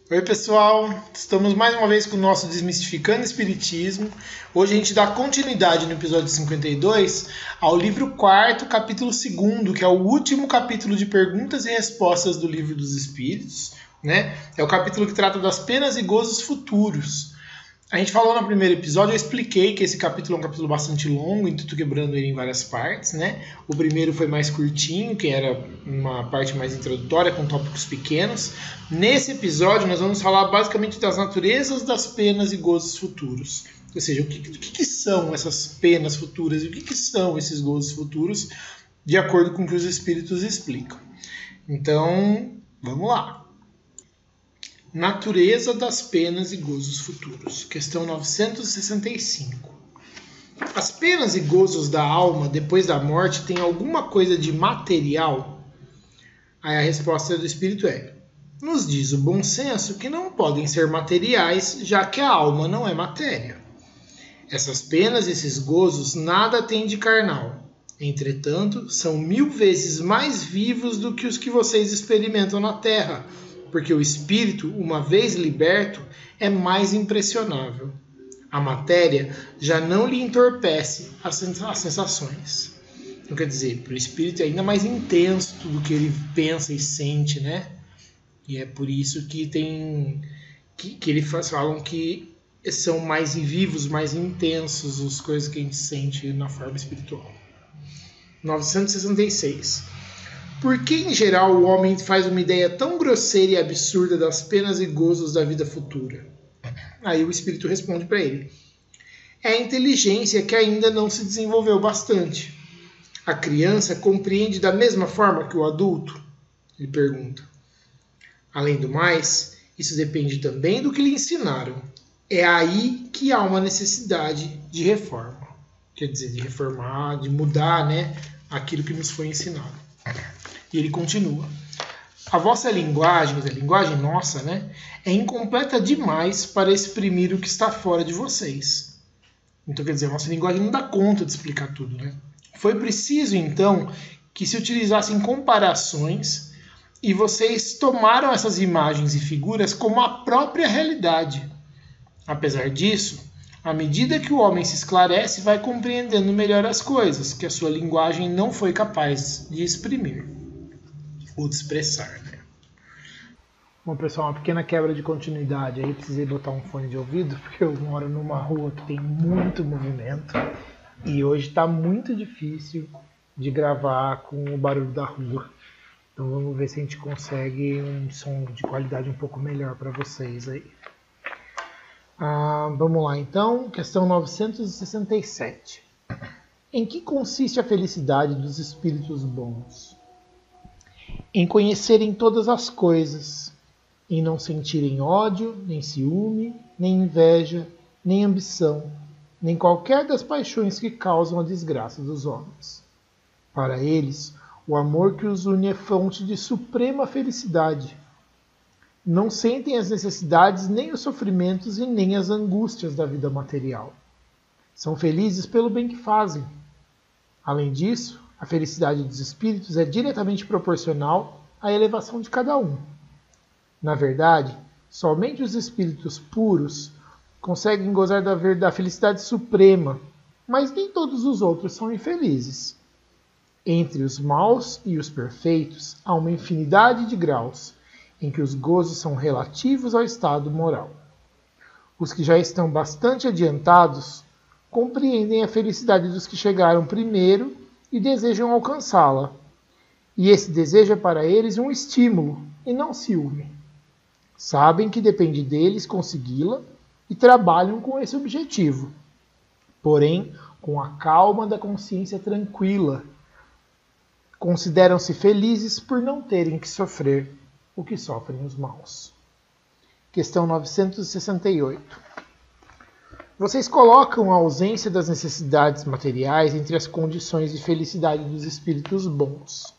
Oi pessoal, estamos mais uma vez com o nosso Desmistificando Espiritismo. Hoje a gente dá continuidade no episódio 52 ao livro 4º, capítulo 2º, que é o último capítulo de perguntas e respostas do Livro dos Espíritos, né? É o capítulo que trata das penas e gozos futuros. A gente falou no primeiro episódio, eu expliquei que esse capítulo é um capítulo bastante longo, então estou quebrando ele em várias partes, né? O primeiro foi mais curtinho, que era uma parte mais introdutória, com tópicos pequenos. Nesse episódio, nós vamos falar basicamente das naturezas das penas e gozos futuros. Ou seja, o que são essas penas futuras e o que são esses gozos futuros, de acordo com o que os espíritos explicam. Então, vamos lá. Natureza das penas e gozos futuros. Questão 965. As penas e gozos da alma depois da morte têm alguma coisa de material? Aí a resposta do espírito é: nos diz o bom senso que não podem ser materiais, já que a alma não é matéria. Essas penas e esses gozos nada têm de carnal. Entretanto, são 1000 vezes mais vivos do que os que vocês experimentam na Terra, porque o espírito, uma vez liberto, é mais impressionável. A matéria já não lhe entorpece as sensações. Então, quer dizer, para o espírito é ainda mais intenso tudo que ele pensa e sente, né? E é por isso que eles falam que são mais vivos, mais intensos as coisas que a gente sente na forma espiritual. 966. Por que, em geral, o homem faz uma ideia tão grosseira e absurda das penas e gozos da vida futura? Aí o espírito responde para ele: é a inteligência que ainda não se desenvolveu bastante. A criança compreende da mesma forma que o adulto? Ele pergunta. Além do mais, isso depende também do que lhe ensinaram. É aí que há uma necessidade de reforma. Quer dizer, de reformar, de mudar, né, aquilo que nos foi ensinado. E ele continua: a vossa linguagem, a linguagem nossa, né, é incompleta demais para exprimir o que está fora de vocês. Então, quer dizer, a nossa linguagem não dá conta de explicar tudo, né? Foi preciso, então, que se utilizassem comparações e vocês tomaram essas imagens e figuras como a própria realidade. Apesar disso, à medida que o homem se esclarece, vai compreendendo melhor as coisas que a sua linguagem não foi capaz de exprimir ou de expressar, né? Bom, pessoal, uma pequena quebra de continuidade. Aí eu precisei botar um fone de ouvido, porque eu moro numa rua que tem muito movimento e hoje está muito difícil de gravar com o barulho da rua. Então vamos ver se a gente consegue um som de qualidade um pouco melhor para vocês aí. Vamos lá então, questão 967. Em que consiste a felicidade dos espíritos bons? Em conhecerem todas as coisas, em não sentirem ódio, nem ciúme, nem inveja, nem ambição, nem qualquer das paixões que causam a desgraça dos homens. Para eles, o amor que os une é fonte de suprema felicidade. Não sentem as necessidades, nem os sofrimentos e nem as angústias da vida material. São felizes pelo bem que fazem. Além disso, a felicidade dos espíritos é diretamente proporcional à elevação de cada um. Na verdade, somente os espíritos puros conseguem gozar da felicidade suprema, mas nem todos os outros são infelizes. Entre os maus e os perfeitos há uma infinidade de graus, em que os gozos são relativos ao estado moral. Os que já estão bastante adiantados compreendem a felicidade dos que chegaram primeiro e desejam alcançá-la. E esse desejo é para eles um estímulo e não ciúme. Sabem que depende deles consegui-la e trabalham com esse objetivo. Porém, com a calma da consciência tranquila, consideram-se felizes por não terem que sofrer o que sofrem os maus. Questão 968. Vocês colocam a ausência das necessidades materiais entre as condições de felicidade dos espíritos bons.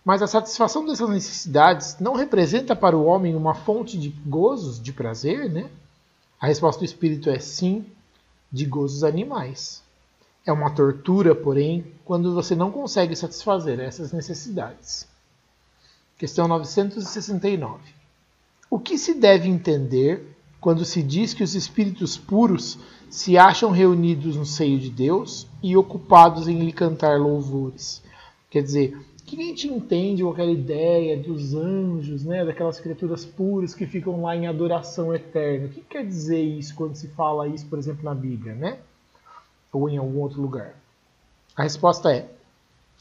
Mas a satisfação dessas necessidades não representa para o homem uma fonte de gozos, de prazer, né? A resposta do espírito é sim, de gozos animais. É uma tortura, porém, quando você não consegue satisfazer essas necessidades. Questão 969. O que se deve entender quando se diz que os espíritos puros se acham reunidos no seio de Deus e ocupados em lhe cantar louvores? Quer dizer, o que a gente entende com aquela ideia dos anjos, né, daquelas criaturas puras que ficam lá em adoração eterna? O que quer dizer isso quando se fala isso, por exemplo, na Bíblia, né? Ou em algum outro lugar? A resposta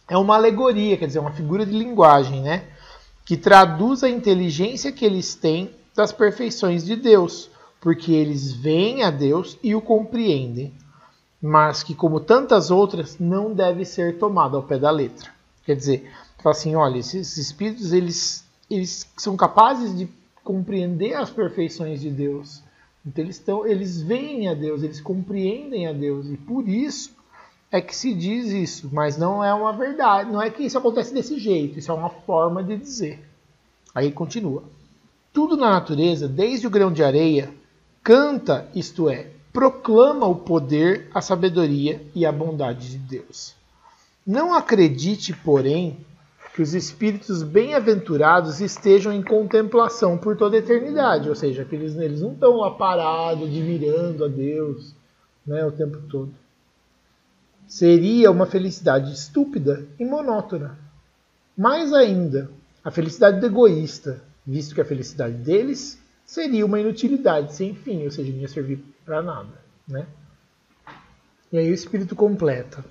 é uma alegoria, quer dizer, uma figura de linguagem, né, que traduz a inteligência que eles têm das perfeições de Deus, porque eles veem a Deus e o compreendem, mas que, como tantas outras, não deve ser tomada ao pé da letra. Quer dizer, fala assim, olha, esses espíritos eles são capazes de compreender as perfeições de Deus. Então eles veem a Deus, eles compreendem a Deus, e por isso é que se diz isso, mas não é uma verdade, não é que isso acontece desse jeito, isso é uma forma de dizer. Aí continua. Tudo na natureza, desde o grão de areia, canta, isto é, proclama o poder, a sabedoria e a bondade de Deus. Não acredite, porém, que os espíritos bem-aventurados estejam em contemplação por toda a eternidade, ou seja, que eles não estão lá parados, admirando a Deus, né, o tempo todo. Seria uma felicidade estúpida e monótona. Mais ainda, a felicidade do egoísta, visto que a felicidade deles seria uma inutilidade sem fim, ou seja, não ia servir para nada, né? E aí o espírito completa.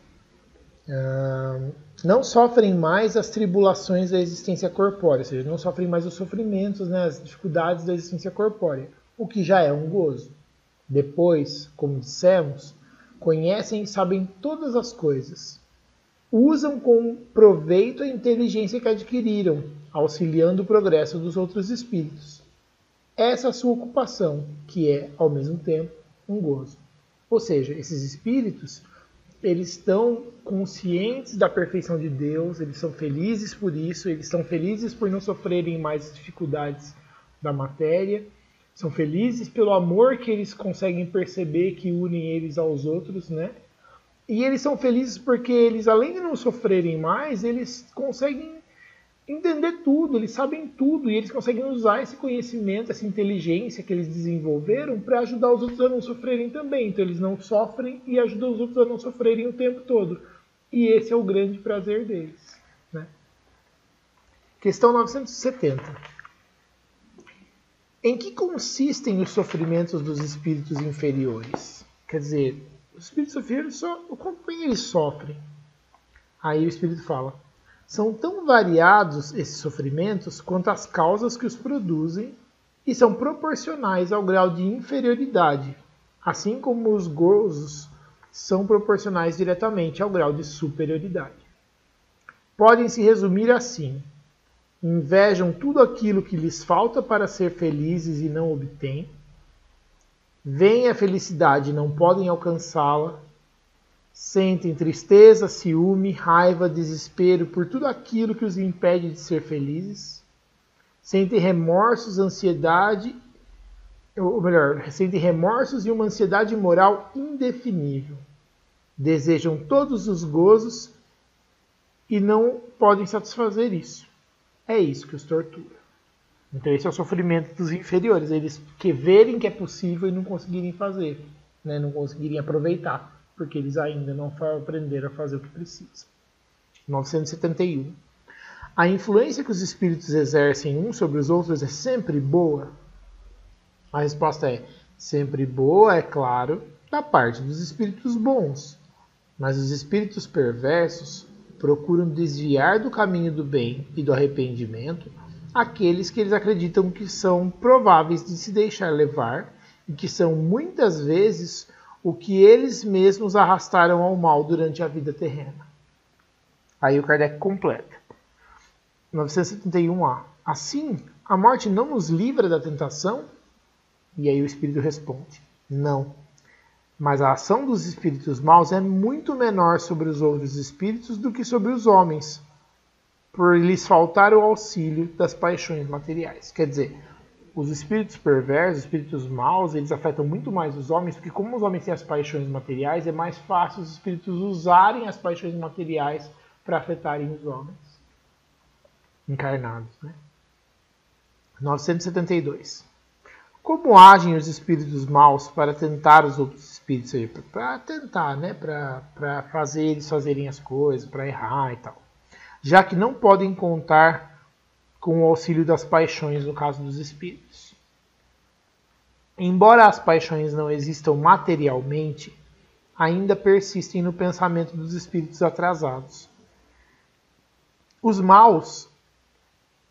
Não sofrem mais as tribulações da existência corpórea, ou seja, não sofrem mais os sofrimentos, né, as dificuldades da existência corpórea, o que já é um gozo. Depois, como dissemos, conhecem e sabem todas as coisas. Usam com proveito a inteligência que adquiriram, auxiliando o progresso dos outros espíritos. Essa é a sua ocupação, que é, ao mesmo tempo, um gozo. Ou seja, esses espíritos, eles estão conscientes da perfeição de Deus, eles são felizes por isso, eles estão felizes por não sofrerem mais as dificuldades da matéria, são felizes pelo amor que eles conseguem perceber que unem eles aos outros, né? E eles são felizes porque eles, além de não sofrerem mais, eles conseguem entender tudo, eles sabem tudo e eles conseguem usar esse conhecimento, essa inteligência que eles desenvolveram para ajudar os outros a não sofrerem também. Então eles não sofrem e ajudam os outros a não sofrerem o tempo todo. E esse é o grande prazer deles, né? Questão 970. Em que consistem os sofrimentos dos espíritos inferiores? Quer dizer, os espíritos inferiores, como eles sofrem? Aí o espírito fala: são tão variados esses sofrimentos quanto as causas que os produzem e são proporcionais ao grau de inferioridade, assim como os gozos são proporcionais diretamente ao grau de superioridade. Podem se resumir assim: invejam tudo aquilo que lhes falta para ser felizes e não obtêm, veem a felicidade e não podem alcançá-la, sentem tristeza, ciúme, raiva, desespero por tudo aquilo que os impede de ser felizes, sentem remorsos, ansiedade, ou melhor, sentem remorsos e uma ansiedade moral indefinível. Desejam todos os gozos e não podem satisfazer isso. É isso que os tortura. Então esse é o sofrimento dos inferiores, eles que verem que é possível e não conseguirem fazer, né? Não conseguirem aproveitar, porque eles ainda não aprenderam a fazer o que precisam. 971. A influência que os espíritos exercem uns sobre os outros é sempre boa? A resposta é sempre boa, é claro, da parte dos espíritos bons. Mas os espíritos perversos procuram desviar do caminho do bem e do arrependimento aqueles que eles acreditam que são prováveis de se deixar levar e que são muitas vezes o que eles mesmos arrastaram ao mal durante a vida terrena. Aí o Kardec completa. 971a. Assim, a morte não nos livra da tentação? E aí o espírito responde: não. Mas a ação dos espíritos maus é muito menor sobre os outros espíritos do que sobre os homens, por lhes faltar o auxílio das paixões materiais. Quer dizer, os espíritos perversos, os espíritos maus, eles afetam muito mais os homens, porque como os homens têm as paixões materiais, é mais fácil os espíritos usarem as paixões materiais para afetarem os homens encarnados, né? 972. Como agem os espíritos maus para tentar os outros espíritos? Ou seja, para tentar, né? Para fazer eles fazerem as coisas, para errar e tal. Já que não podem contar com o auxílio das paixões no caso dos espíritos. Embora as paixões não existam materialmente, ainda persistem no pensamento dos espíritos atrasados. Os maus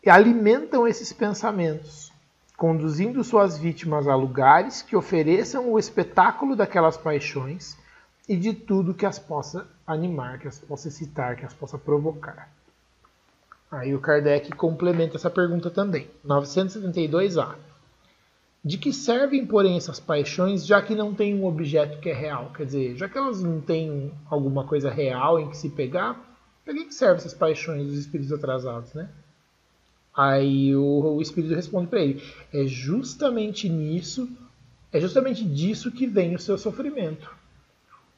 alimentam esses pensamentos, conduzindo suas vítimas a lugares que ofereçam o espetáculo daquelas paixões e de tudo que as possa animar, que as possa excitar, que as possa provocar. Aí o Kardec complementa essa pergunta também. 972A. De que servem, porém, essas paixões, já que não tem um objeto que é real? Quer dizer, já que elas não têm alguma coisa real em que se pegar, para que servem essas paixões dos espíritos atrasados, né? Aí o espírito responde para ele, é justamente disso que vem o seu sofrimento.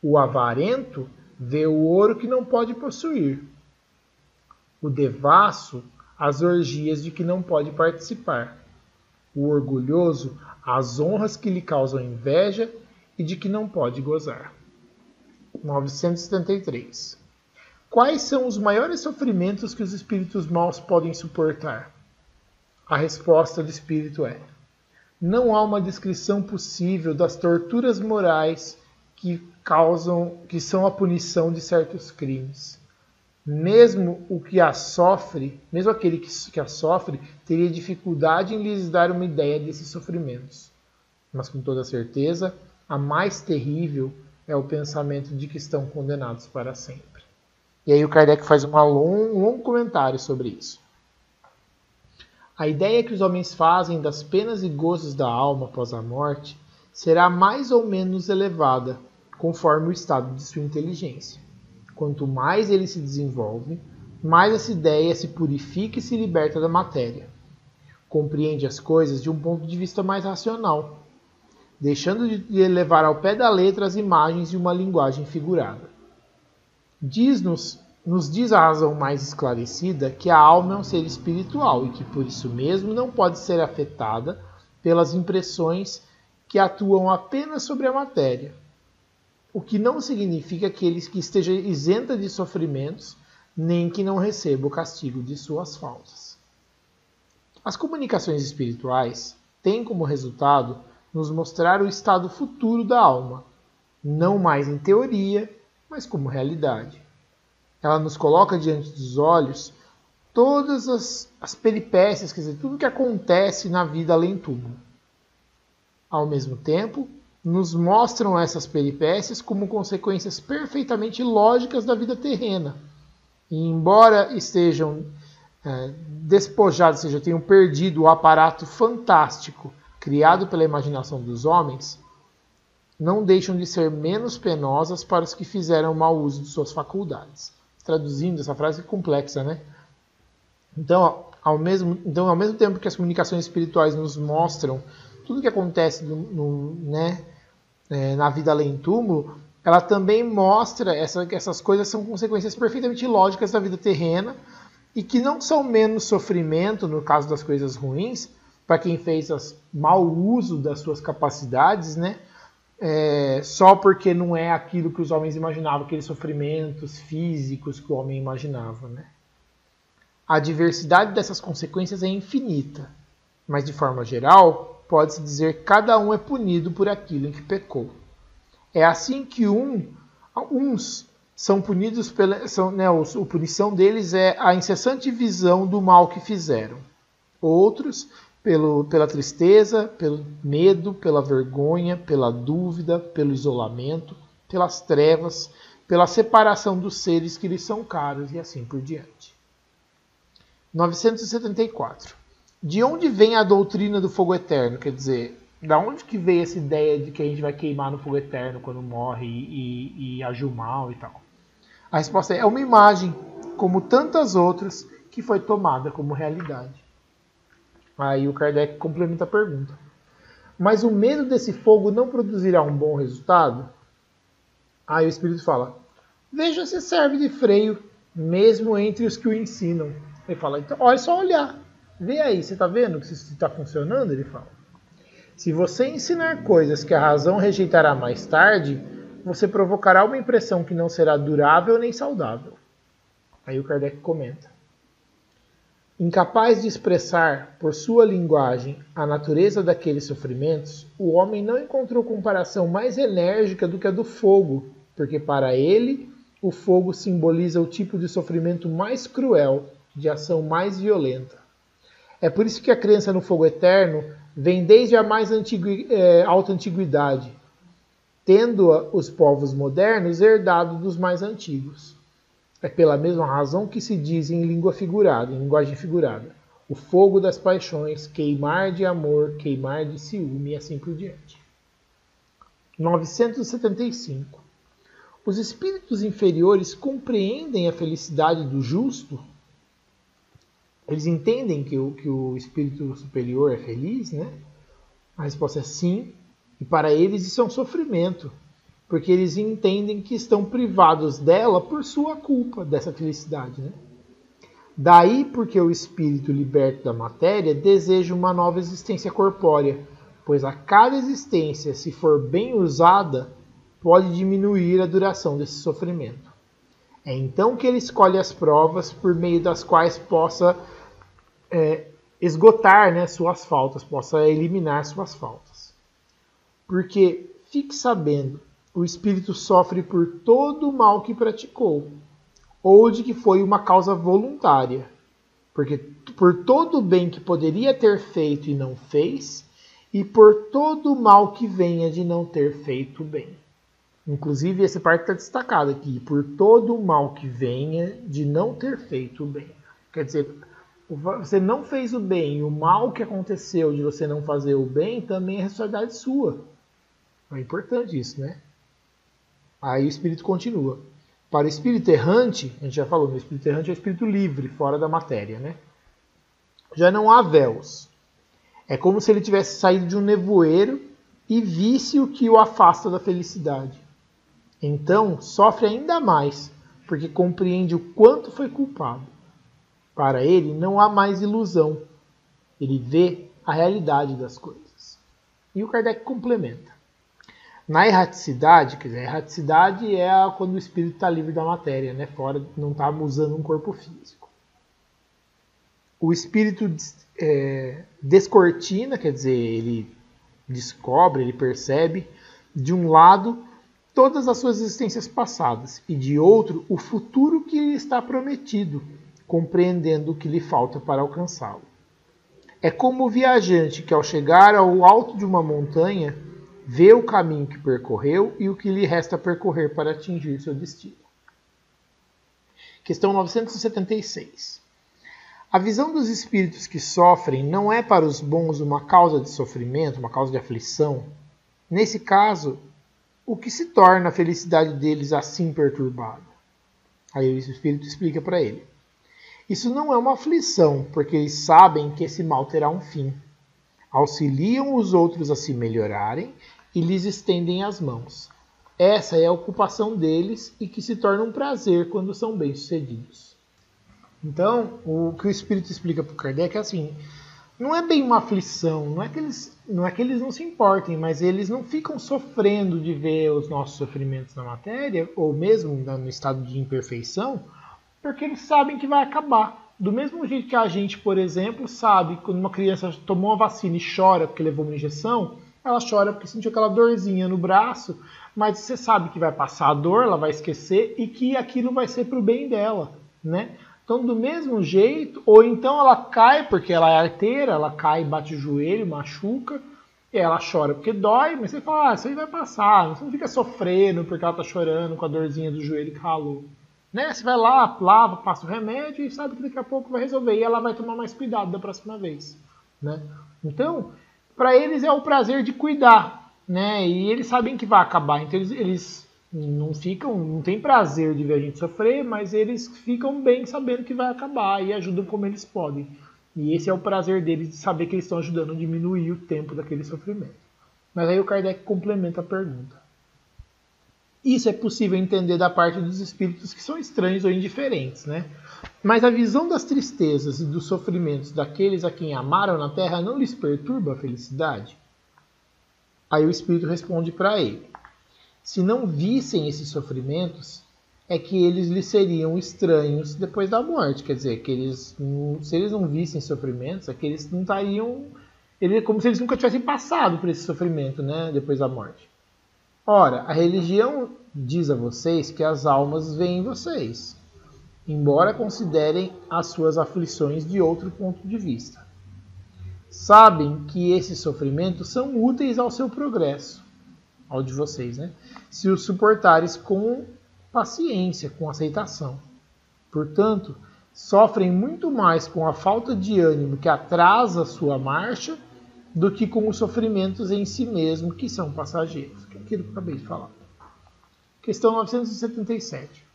O avarento vê o ouro que não pode possuir. O devasso, as orgias de que não pode participar. O orgulhoso, as honras que lhe causam inveja e de que não pode gozar. 973. Quais são os maiores sofrimentos que os espíritos maus podem suportar? A resposta do espírito é: não há uma descrição possível das torturas morais que são a punição de certos crimes. Mesmo aquele que a sofre, teria dificuldade em lhes dar uma ideia desses sofrimentos. Mas com toda certeza, a mais terrível é o pensamento de que estão condenados para sempre. E aí o Kardec faz um longo comentário sobre isso. A ideia que os homens fazem das penas e gozos da alma após a morte será mais ou menos elevada, conforme o estado de sua inteligência. Quanto mais ele se desenvolve, mais essa ideia se purifica e se liberta da matéria. Compreende as coisas de um ponto de vista mais racional, deixando de levar ao pé da letra as imagens de uma linguagem figurada. Nos diz a razão mais esclarecida que a alma é um ser espiritual e que por isso mesmo não pode ser afetada pelas impressões que atuam apenas sobre a matéria. O que não significa que esteja isenta de sofrimentos, nem que não receba o castigo de suas faltas. As comunicações espirituais têm como resultado nos mostrar o estado futuro da alma, não mais em teoria, mas como realidade. Ela nos coloca diante dos olhos todas as peripécias, quer dizer, tudo o que acontece na vida além-túmulo. Ao mesmo tempo, nos mostram essas peripécias como consequências perfeitamente lógicas da vida terrena. E embora estejam despojados, ou seja, tenham perdido o aparato fantástico criado pela imaginação dos homens, não deixam de ser menos penosas para os que fizeram mau uso de suas faculdades. Traduzindo, essa frase é complexa, né? Então, ao mesmo tempo que as comunicações espirituais nos mostram tudo o que acontece na vida além-túmulo, ela também mostra que essas coisas são consequências perfeitamente lógicas da vida terrena e que não são menos sofrimento, no caso das coisas ruins, para quem fez mau uso das suas capacidades, né? Só porque não é aquilo que os homens imaginavam, aqueles sofrimentos físicos que o homem imaginava, né? A diversidade dessas consequências é infinita, mas de forma geral, pode-se dizer que cada um é punido por aquilo em que pecou. É assim que uns são punidos a punição deles é a incessante visão do mal que fizeram. Outros, pela tristeza, pelo medo, pela vergonha, pela dúvida, pelo isolamento, pelas trevas, pela separação dos seres que lhes são caros e assim por diante. 974. De onde vem a doutrina do fogo eterno? Quer dizer, da onde que veio essa ideia de que a gente vai queimar no fogo eterno quando morre e agir mal e tal? A resposta é uma imagem, como tantas outras, que foi tomada como realidade. Aí o Kardec complementa a pergunta. Mas o medo desse fogo não produzirá um bom resultado? Aí o Espírito fala, veja se serve de freio, mesmo entre os que o ensinam. Ele fala, então, olha, é só olhar. Vê aí, você está vendo que isso está funcionando? Ele fala. Se você ensinar coisas que a razão rejeitará mais tarde, você provocará uma impressão que não será durável nem saudável. Aí o Kardec comenta. Incapaz de expressar, por sua linguagem, a natureza daqueles sofrimentos, o homem não encontrou comparação mais enérgica do que a do fogo, porque para ele o fogo simboliza o tipo de sofrimento mais cruel, de ação mais violenta. É por isso que a crença no fogo eterno vem desde a mais alta antiguidade, tendo os povos modernos herdado dos mais antigos. É pela mesma razão que se diz em linguagem figurada, o fogo das paixões, queimar de amor, queimar de ciúme e assim por diante. 975. Os espíritos inferiores compreendem a felicidade do justo? Eles entendem que o espírito superior é feliz, né? A resposta é sim, e para eles isso é um sofrimento, porque eles entendem que estão privados dela por sua culpa, dessa felicidade, né? Daí porque o espírito liberto da matéria deseja uma nova existência corpórea, pois a cada existência, se for bem usada, pode diminuir a duração desse sofrimento. É então que ele escolhe as provas por meio das quais possa esgotar, né, suas faltas, possa eliminar suas faltas. Porque, fique sabendo, o espírito sofre por todo o mal que praticou, ou de que foi uma causa voluntária, porque por todo o bem que poderia ter feito e não fez, e por todo o mal que venha de não ter feito bem. Inclusive, essa parte está destacada aqui, por todo o mal que venha de não ter feito o bem. Quer dizer, você não fez o bem, e o mal que aconteceu de você não fazer o bem também é responsabilidade sua. É importante isso, né? Aí o espírito continua. Para o espírito errante, a gente já falou, o espírito errante é o espírito livre, fora da matéria, né? Já não há véus. É como se ele tivesse saído de um nevoeiro e visse o que o afasta da felicidade. Então, sofre ainda mais, porque compreende o quanto foi culpado. Para ele, não há mais ilusão. Ele vê a realidade das coisas. E o Kardec complementa. Na erraticidade, quer dizer, a erraticidade é quando o espírito está livre da matéria, né? Fora, não está usando um corpo físico. O espírito descortina, quer dizer, ele descobre, ele percebe, de um lado, todas as suas existências passadas, e de outro, o futuro que lhe está prometido, compreendendo o que lhe falta para alcançá-lo. É como o viajante que, ao chegar ao alto de uma montanha, vê o caminho que percorreu e o que lhe resta percorrer para atingir seu destino. Questão 976. A visão dos espíritos que sofrem não é para os bons uma causa de sofrimento, uma causa de aflição. Nesse caso, o que se torna a felicidade deles assim perturbada? Aí o espírito explica para ele. Isso não é uma aflição, porque eles sabem que esse mal terá um fim. Auxiliam os outros a se melhorarem e lhes estendem as mãos. Essa é a ocupação deles e que se torna um prazer quando são bem-sucedidos. Então, o que o Espírito explica para o Kardec é assim, não é bem uma aflição, não é que eles não se importem, mas eles não ficam sofrendo de ver os nossos sofrimentos na matéria, ou mesmo no estado de imperfeição, porque eles sabem que vai acabar. Do mesmo jeito que a gente, por exemplo, sabe quando uma criança tomou uma vacina e chora porque levou uma injeção, ela chora porque sentiu aquela dorzinha no braço, mas você sabe que vai passar a dor, ela vai esquecer e que aquilo vai ser para o bem dela, né? Então, do mesmo jeito, ou então ela cai porque ela é arteira, ela cai, bate o joelho, machuca, e ela chora porque dói, mas você fala, isso aí vai passar, você não fica sofrendo porque ela está chorando com a dorzinha do joelho que ralou. Né? Você vai lá, lava, passa o remédio e sabe que daqui a pouco vai resolver. E ela vai tomar mais cuidado da próxima vez. Né? Então, para eles é o prazer de cuidar. Né? E eles sabem que vai acabar. Então, eles não tem prazer de ver a gente sofrer, mas eles ficam bem sabendo que vai acabar e ajudam como eles podem. E esse é o prazer deles de saber que eles estão ajudando a diminuir o tempo daquele sofrimento. Mas aí o Kardec complementa a pergunta. Isso é possível entender da parte dos espíritos que são estranhos ou indiferentes, né? Mas a visão das tristezas e dos sofrimentos daqueles a quem amaram na terra não lhes perturba a felicidade? Aí o espírito responde para ele: se não vissem esses sofrimentos, é que eles lhes seriam estranhos depois da morte. Quer dizer, que se eles não vissem sofrimentos, é que eles não estariam... É como se eles nunca tivessem passado por esse sofrimento, né, depois da morte. Ora, a religião diz a vocês que as almas veem vocês, embora considerem as suas aflições de outro ponto de vista. Sabem que esses sofrimentos são úteis ao seu progresso, ao de vocês, né? Se os suportares com paciência, com aceitação. Portanto, sofrem muito mais com a falta de ânimo que atrasa a sua marcha do que com os sofrimentos em si mesmo, que são passageiros. Que é aquilo que eu acabei de falar. Questão 977.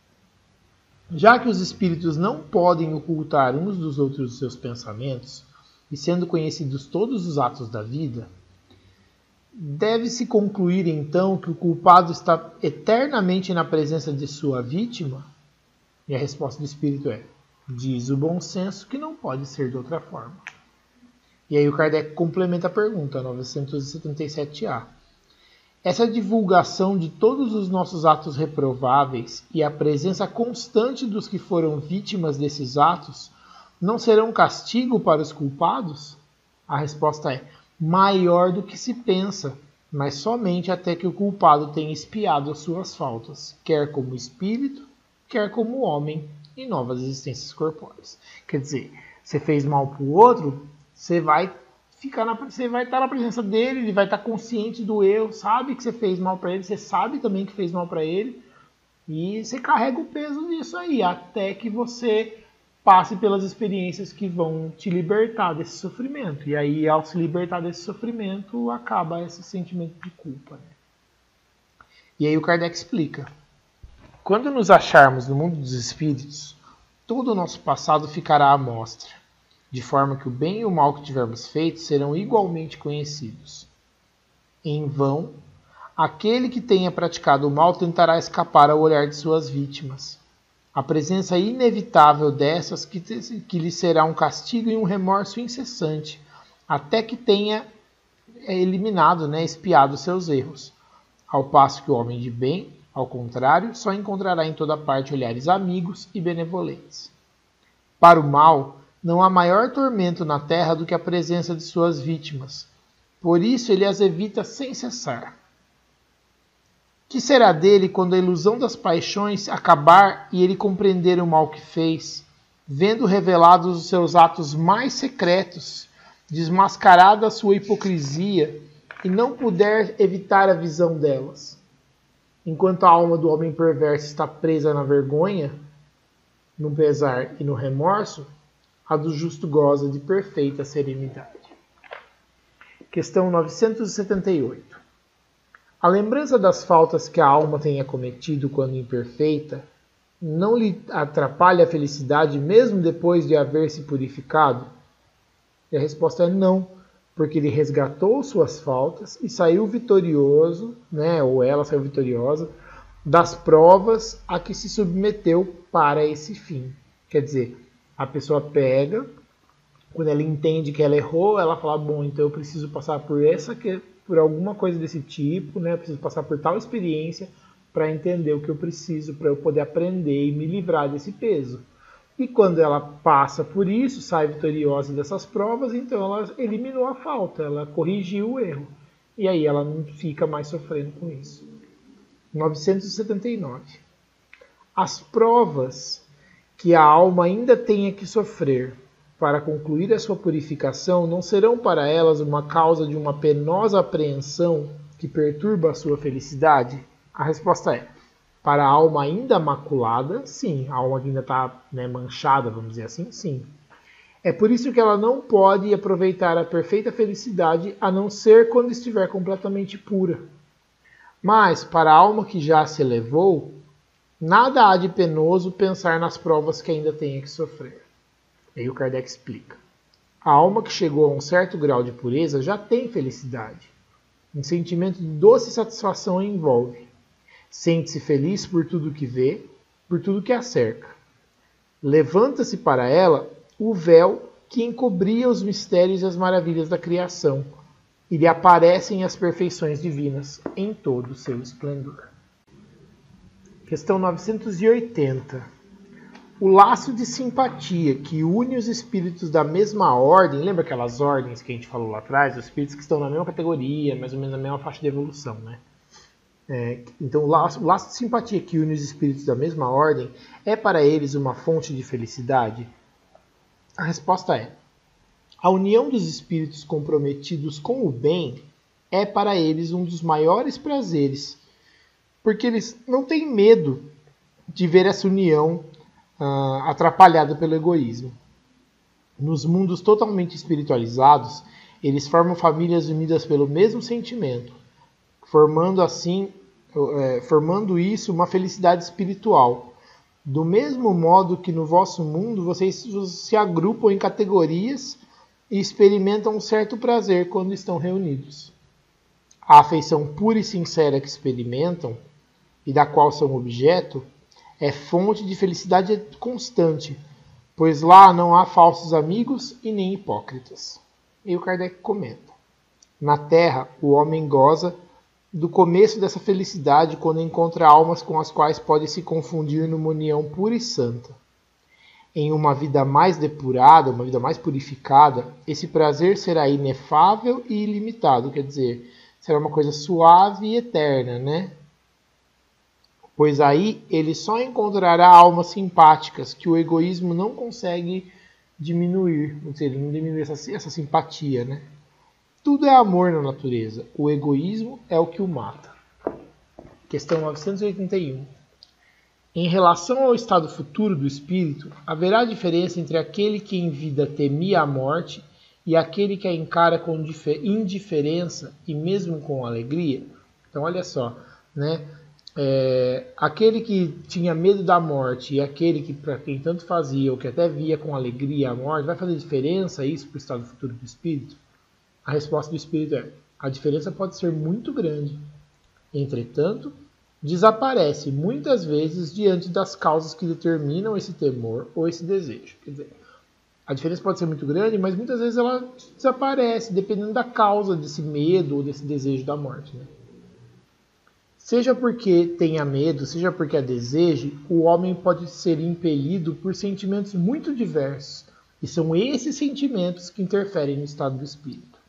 Já que os espíritos não podem ocultar uns dos outros os seus pensamentos, e sendo conhecidos todos os atos da vida, deve-se concluir então que o culpado está eternamente na presença de sua vítima? E a resposta do espírito é: diz o bom senso que não pode ser de outra forma. E aí o Kardec complementa a pergunta, 977A. Essa divulgação de todos os nossos atos reprováveis e a presença constante dos que foram vítimas desses atos não serão castigo para os culpados? A resposta é: maior do que se pensa, mas somente até que o culpado tenha expiado as suas faltas, quer como espírito, quer como homem, em novas existências corpóreas. Quer dizer, você fez mal para o outro, você vai estar na presença dele, ele vai estar consciente do erro, sabe que você fez mal para ele, você sabe também que fez mal para ele, e você carrega o peso disso aí, até que você passe pelas experiências que vão te libertar desse sofrimento. E aí, ao se libertar desse sofrimento, acaba esse sentimento de culpa, né? E aí o Kardec explica: quando nos acharmos no mundo dos espíritos, todo o nosso passado ficará à mostra, de forma que o bem e o mal que tivermos feito serão igualmente conhecidos. Em vão, aquele que tenha praticado o mal tentará escapar ao olhar de suas vítimas. A presença inevitável dessas que lhe será um castigo e um remorso incessante, até que tenha eliminado, expiado seus erros. Ao passo que o homem de bem, ao contrário, só encontrará em toda parte olhares amigos e benevolentes. Para o mal, não há maior tormento na terra do que a presença de suas vítimas. Por isso ele as evita sem cessar. Que será dele quando a ilusão das paixões acabar e ele compreender o mal que fez, vendo revelados os seus atos mais secretos, desmascarada a sua hipocrisia, e não puder evitar a visão delas? Enquanto a alma do homem perverso está presa na vergonha, no pesar e no remorso, a do justo goza de perfeita serenidade. Questão 978. A lembrança das faltas que a alma tenha cometido quando imperfeita não lhe atrapalha a felicidade mesmo depois de haver se purificado? E a resposta é não, porque ele resgatou suas faltas e saiu vitorioso, ou ela saiu vitoriosa, das provas a que se submeteu para esse fim. Quer dizer, a pessoa pega, quando ela entende que ela errou, ela fala: bom, então eu preciso passar por alguma coisa desse tipo, eu preciso passar por tal experiência para entender o que eu preciso, para eu poder aprender e me livrar desse peso. E quando ela passa por isso, sai vitoriosa dessas provas, então ela eliminou a falta, ela corrigiu o erro. E aí ela não fica mais sofrendo com isso. 979. As provas que a alma ainda tenha que sofrer para concluir a sua purificação não serão para elas uma causa de uma penosa apreensão que perturba a sua felicidade? A resposta é: para a alma ainda maculada, sim. A alma que ainda está manchada, vamos dizer assim, sim. É por isso que ela não pode aproveitar a perfeita felicidade a não ser quando estiver completamente pura. Mas, para a alma que já se elevou, nada há de penoso pensar nas provas que ainda tenha que sofrer. Aí o Kardec explica. A alma que chegou a um certo grau de pureza já tem felicidade. Um sentimento de doce satisfação a envolve. Sente-se feliz por tudo que vê, por tudo que a cerca. Levanta-se para ela o véu que encobria os mistérios e as maravilhas da criação, e lhe aparecem as perfeições divinas em todo o seu esplendor. Questão 980. O laço de simpatia que une os espíritos da mesma ordem, lembra aquelas ordens que a gente falou lá atrás, os espíritos que estão na mesma categoria, mais ou menos na mesma faixa de evolução, né? Então, o laço de simpatia que une os espíritos da mesma ordem é para eles uma fonte de felicidade? A resposta é: a união dos espíritos comprometidos com o bem é para eles um dos maiores prazeres, porque eles não têm medo de ver essa união atrapalhada pelo egoísmo. Nos mundos totalmente espiritualizados, eles formam famílias unidas pelo mesmo sentimento, formando isso uma felicidade espiritual. Do mesmo modo que no vosso mundo vocês se agrupam em categorias e experimentam um certo prazer quando estão reunidos. A afeição pura e sincera que experimentam e da qual são objeto é fonte de felicidade constante, pois lá não há falsos amigos e nem hipócritas. E o Kardec comenta: na Terra, o homem goza do começo dessa felicidade quando encontra almas com as quais pode se confundir numa união pura e santa. Em uma vida mais depurada, uma vida mais purificada, esse prazer será inefável e ilimitado, quer dizer, será uma coisa suave e eterna, né? Pois aí ele só encontrará almas simpáticas que o egoísmo não consegue diminuir, ou seja, não diminui essa simpatia, né? Tudo é amor na natureza, o egoísmo é o que o mata. Questão 981. Em relação ao estado futuro do espírito, haverá diferença entre aquele que em vida temia a morte e aquele que a encara com indiferença e mesmo com alegria? Então, olha só, né? Aquele que tinha medo da morte e aquele que, para quem tanto fazia ou que até via com alegria a morte, vai fazer diferença isso para o estado futuro do espírito? A resposta do espírito é: a diferença pode ser muito grande. Entretanto, desaparece muitas vezes diante das causas que determinam esse temor ou esse desejo. Quer dizer, a diferença pode ser muito grande, mas muitas vezes ela desaparece, dependendo da causa desse medo ou desse desejo da morte, né? Seja porque tenha medo, seja porque a deseje, o homem pode ser impelido por sentimentos muito diversos, e são esses sentimentos que interferem no estado do espírito.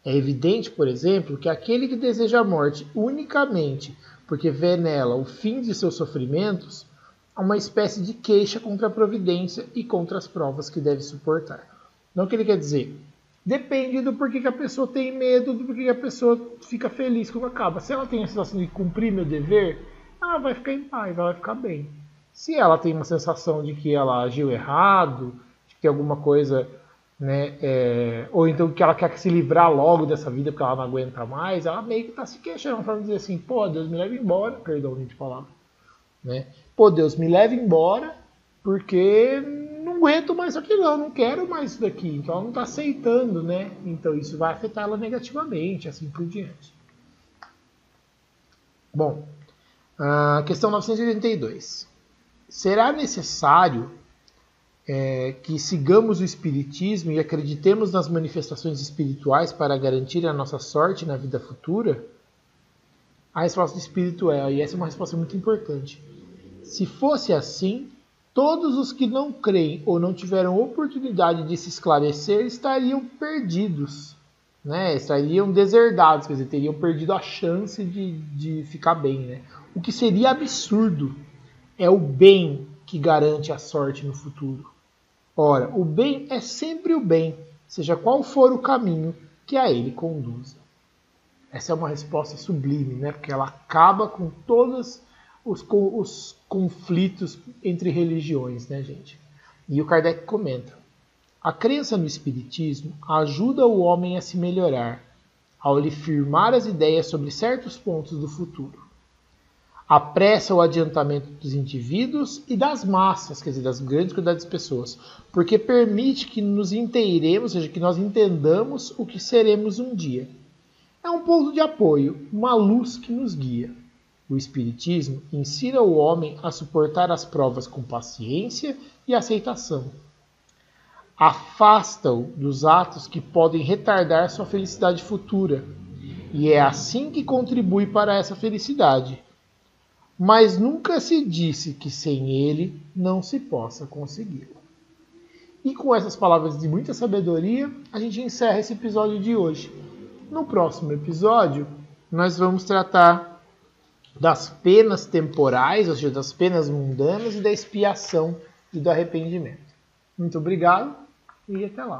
É evidente, por exemplo, que aquele que deseja a morte unicamente porque vê nela o fim de seus sofrimentos, há uma espécie de queixa contra a providência e contra as provas que deve suportar. Não que ele quer dizer, depende do porquê que a pessoa tem medo, do porquê que a pessoa fica feliz quando acaba. Se ela tem a sensação de cumprir meu dever, ela vai ficar em paz, ela vai ficar bem. Se ela tem uma sensação de que ela agiu errado, de que tem alguma coisa, né, ou então que ela quer se livrar logo dessa vida porque ela não aguenta mais, ela meio que está se queixando, falando dizer assim, pô, Deus me leva embora, perdão de palavra, né? Pô, Deus me leva embora porque não aguento mais aquilo, eu não quero mais isso daqui, então ela não está aceitando, né? Então isso vai afetar ela negativamente, assim por diante. Bom, questão 982. Será necessário que sigamos o Espiritismo e acreditemos nas manifestações espirituais para garantir a nossa sorte na vida futura? A resposta do Espírito e essa é uma resposta muito importante: se fosse assim, todos os que não creem ou não tiveram oportunidade de se esclarecer estariam perdidos, né? Estariam deserdados, quer dizer, teriam perdido a chance de ficar bem, né? O que seria absurdo. É o bem que garante a sorte no futuro. Ora, o bem é sempre o bem, seja qual for o caminho que a ele conduza. Essa é uma resposta sublime, né? Porque ela acaba com todos os conflitos entre religiões, né, gente? E o Kardec comenta: a crença no Espiritismo ajuda o homem a se melhorar, ao lhe firmar as ideias sobre certos pontos do futuro. Apressa o adiantamento dos indivíduos e das massas, quer dizer, das grandes quantidades de pessoas, porque permite que nos inteiremos, ou seja, que nós entendamos o que seremos um dia. É um ponto de apoio, uma luz que nos guia. O Espiritismo ensina o homem a suportar as provas com paciência e aceitação. Afasta-o dos atos que podem retardar sua felicidade futura, e é assim que contribui para essa felicidade. Mas nunca se disse que sem ele não se possa consegui-la. E com essas palavras de muita sabedoria, a gente encerra esse episódio de hoje. No próximo episódio, nós vamos tratar das penas temporais, ou seja, das penas mundanas e da expiação e do arrependimento. Muito obrigado e até lá.